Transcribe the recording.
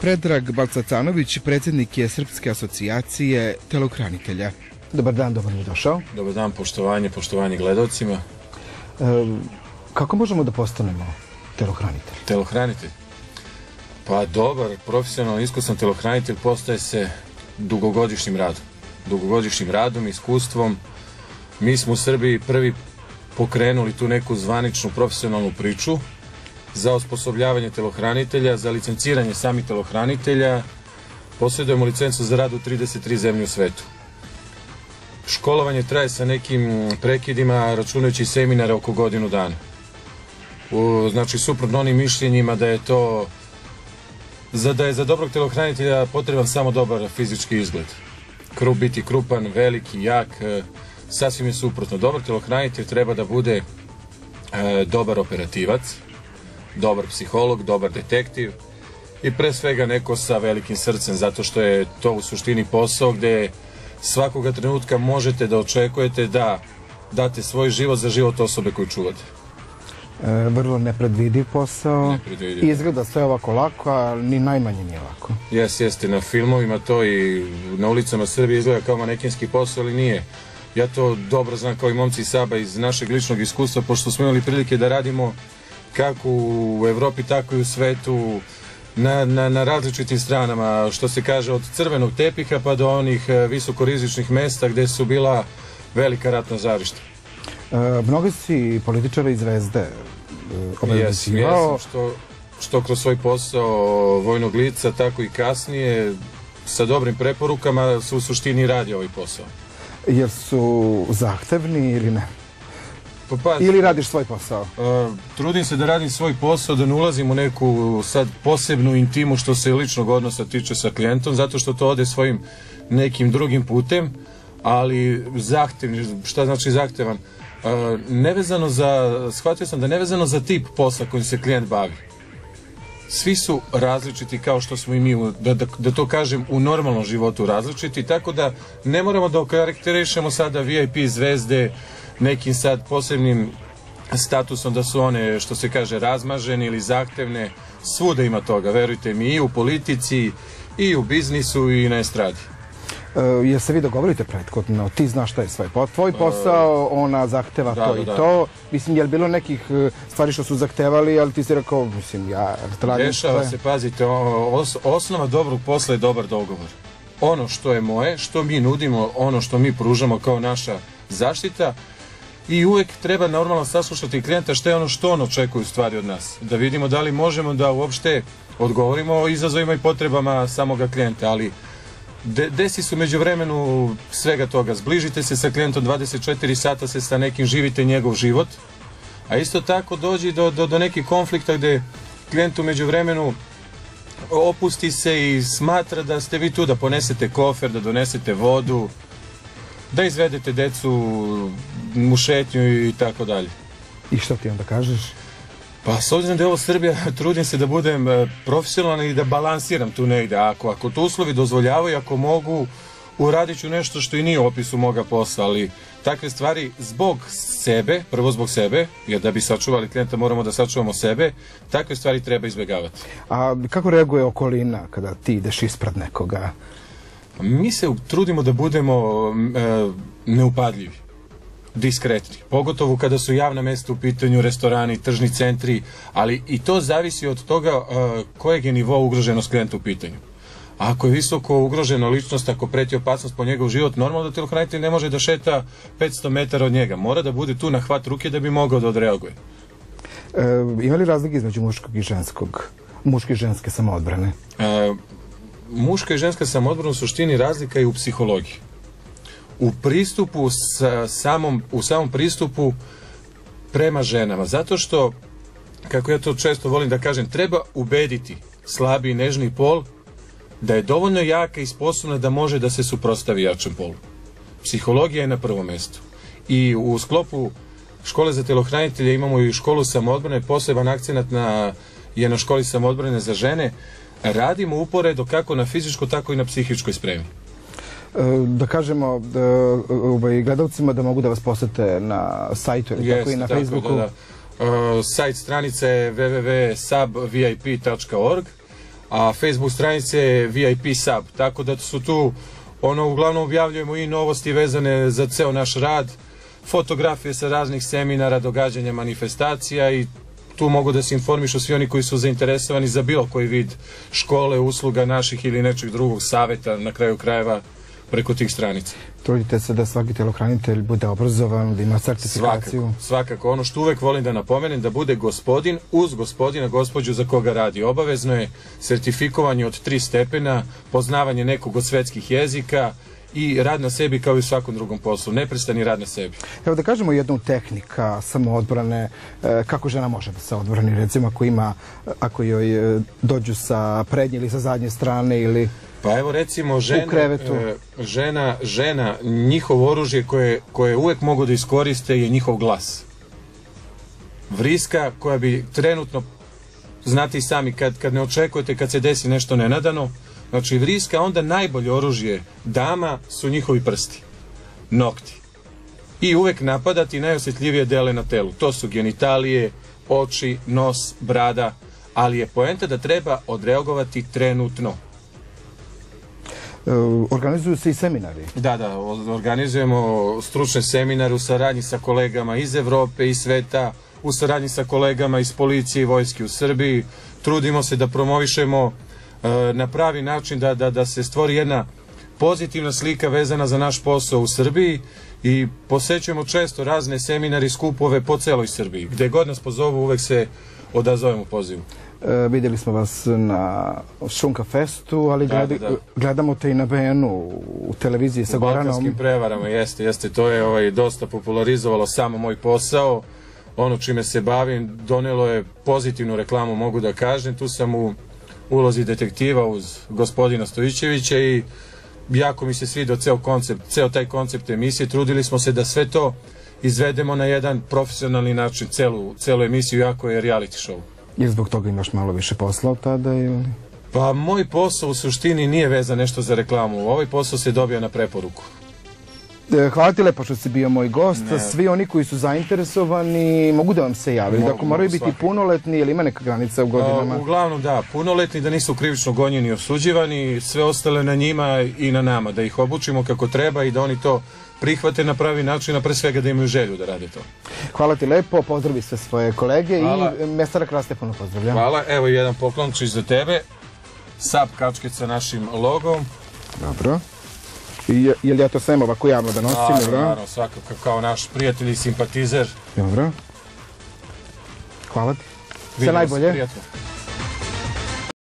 Predrag Balcacanović, predsjednik je Srpske asocijacije telohranitelja. Dobar dan, dobro mi došao. Dobar dan, poštovanje gledalcima. Kako možemo da postanemo telohranitelj? Telohranitelj? Pa dobar, profesionalno iskusan telohranitelj postaje se dugogodišnjim radom. Dugogodišnjim radom, iskustvom. Mi smo u Srbiji prvi pokrenuli tu neku zvaničnu profesionalnu priču za osposobljavanje telohranitelja, za licenciranje samih telohranitelja. Posjedujemo licencu za rad u 33 zemlje u svetu. Školovanje traje sa nekim prekidima, računajući seminare, oko godinu dana. Znači, suprotno onim mišljenjima da je to da je za dobrog telohranitelja potreban samo dobar fizički izgled. Biti krupan, veliki, jak, sasvim je suprotno. Dobar telohranitelj treba da bude dobar operativac, dobar psiholog, dobar detektiv i pre svega neko sa velikim srcem, zato što je to u suštini posao gde svakoga trenutka možete da očekujete da date svoj život za život osobe koju čuvate. Vrlo nepredvidiv posao. Nepredvidiv. Izgleda sve ovako lako, a ni najmanje nije lako. Jeste, na filmovima to i na ulicama Srbije izgleda kao manekenski posao, ali nije. Ja to dobro znam kao i momci iz Saba iz našeg ličnog iskustva, pošto smo imali prilike da radimo kako u Evropi, tako i u svetu, na različitim stranama, što se kaže, od crvenog tepiha pa do onih visokorizičnih mesta gde su bila velika ratna žarišta. Mnogi si političari i zvezde obavezivao. Jesam, što kroz svoj posao vojnog lica, tako i kasnije, sa dobrim preporukama su u suštini radi ovaj posao. Jer su zahtevni ili ne? Ili radiš svoj posao? Trudim se da radim svoj posao, da ne ulazim u neku sad posebnu intimu što se ličnog odnosa tiče sa klijentom, zato što to ode svojim nekim drugim putem, ali zahtevni, šta znači zahtevan? Shvatio sam da nevezano za tip posla kojim se klijent bavi. Svi su različiti kao što smo i mi, da to kažem, u normalnom životu različiti, tako da ne moramo da okarakterišemo sada VIP zvezde nekim sad posebnim statusom da su one, što se kaže, razmažene ili zahtevne. Svuda ima toga, verujte mi, i u politici, i u biznisu, i na estradi. Jer se vi dogovorite prethodno, ti znaš šta je tvoj posao, ona zahteva to i to. Mislim, je li bilo nekih stvari što su zahtevali, ali ti si rekao, mislim, ja radim sve. Dešava se, pazite, osnova dobrog posla je dobar dogovor. Ono što je moje, što mi nudimo, ono što mi pružamo kao naša zaštita, i uvek treba normalno saslušati klijenta šta je ono što on očekuje u stvari od nas. Da vidimo da li možemo da uopšte odgovorimo o izazovima i potrebama samoga klijenta, ali desi su među vremenu svega toga. Zbližite se sa klijentom 24 sata, se sa nekim živite njegov život, a isto tako dođi do nekih konflikta gde klijent u među vremenu opusti se i smatra da ste vi tu da ponesete kofer, da donesete vodu, da izvedete decu u šetnju i tako dalje. I što ti onda kažeš? Pa s obzirom da je ovo Srbija, trudim se da budem profesionalan i da balansiram tu negde. Ako to uslovi dozvoljavaju, ako mogu, uradit ću nešto što i nije u opisu moga posla, ali takve stvari zbog sebe, prvo zbog sebe, jer da bi sačuvali klijenta moramo da sačuvamo sebe, takve stvari treba izbjegavati. A kako reaguje okolina kada ti ideš ispred nekoga? Mi se trudimo da budemo neupadljivi, diskretni, pogotovo kada su javna mesta u pitanju, restorani, tržni centri, ali i to zavisi od toga kojeg je nivo ugroženost klijenta u pitanju. Ako je visoko ugrožena ličnost, ako preti opasnost po njegov život, normalno da telohranitelj ne može da šeta 500 metara od njega. Mora da bude tu na hvat ruke da bi mogao da odreaguje. Ima li razlike između muškog i ženskog, muške i ženske samoodbrane? Muška i ženska samoodbrana u suštini razlika je u psihologiji. U pristupu, u samom pristupu prema ženama. Zato što, kako ja to često volim da kažem, treba ubediti slabi i nežni pol da je dovoljno jaka i sposobna da može da se suprotstavi jačem polu. Psihologija je na prvom mestu. I u sklopu škole za telohranitelje imamo i školu samoodbrane, poseban akcenat je na školi samoodbrane za žene. Radimo uporedo kako na fizičkoj, tako i na psihičkoj spremi. Da kažemo gledalcima da mogu da vas posete na sajtu ili tako i na Facebooku. Sajt stranica je www.sabvip.org, a Facebook stranice je VIP Sub, tako da su tu, uglavnom objavljujemo i novosti vezane za ceo naš rad, fotografije sa raznih seminara, događanja, manifestacija i tu mogu da se informišu svi oni koji su zainteresovani za bilo koji vid škole, usluga naših ili nečeg drugog saveta, na kraju krajeva preko tih stranica. Trudite se da svaki telohranitelj bude obrazovan, da ima sertifikaciju. Svakako. Ono što uvek volim da napomenem, da bude gospodin uz gospodina, gospođu za koga radi. Obavezno je sertifikovanje od 3 stepena, poznavanje nekog od svetskih jezika i rad na sebi kao i u svakom drugom poslu. Neprestani rad na sebi. Evo da kažemo jednu tehnika samoodbrane, kako žena može da se odbrani, recimo ako joj dođu sa prednje ili sa zadnje strane ili pa evo recimo u krevetu. Žena, njihovo oružje koje uvek mogu da iskoriste je njihov glas. Vriska koja bi trenutno, znate i sami, kad ne očekujete, kad se desi nešto nenadano, znači vriska, onda najbolje oružje dama su njihovi prsti, nokti. I uvek napadati najosjetljivije dele na telu. To su genitalije, oči, nos, brada, ali je poenta da treba odreagovati trenutno. Organizuju se i seminari. Da, organizujemo stručne seminare u saradnji sa kolegama iz Evrope i sveta, u saradnji sa kolegama iz policije i vojske u Srbiji. Trudimo se da promovišemo na pravi način da se stvori jedna pozitivna slika vezana za naš posao u Srbiji i posećujemo često razne seminari i skupove po celoj Srbiji. Gde god nas pozovu, uvek se odazovemo pozivu. Vidjeli smo vas na Šunka Festu, ali gledamo te i na BN-u, u televiziji sa Goranom. U balkanskim prevarama, jeste. To je dosta popularizovalo samo moj posao. Ono čime se bavim donelo je pozitivnu reklamu, mogu da kažem. Tu sam u ulozi detektiva uz gospodina Stojićevića i jako mi se svidio ceo taj koncept emisije. Trudili smo se da sve to izvedemo na jedan profesionalni način, celu emisiju, jako je reality show. I zbog toga imaš malo više posla od tada ili? Pa moj posao u suštini nije vezan nešto za reklamu. Ovaj posao se dobija na preporuku. Hvala ti lepo što si bio moj gost. Svi oni koji su zainteresovani mogu da vam se javili. Dakle, moraju biti punoletni ili ima neka granica u godinama? Uglavnom da, punoletni, da nisu krivično gonjeni i osuđivani, sve ostale na njima i na nama, da ih obučimo kako treba i da oni to prihvate na pravi način, a pre svega da imaju želju da rade to. Hvala ti lepo, pozdravi sve svoje kolege i Mestara Krasta puno pozdravljam. Hvala, evo jedan poklončić za tebe, Sub kačket sa našim logom. Dobro. Je li ja to sem ovako javno da nosim? Naravno, svakako kao naš prijatelj i simpatizer. Dobro. Hvala ti. Sve najbolje. Prijatno.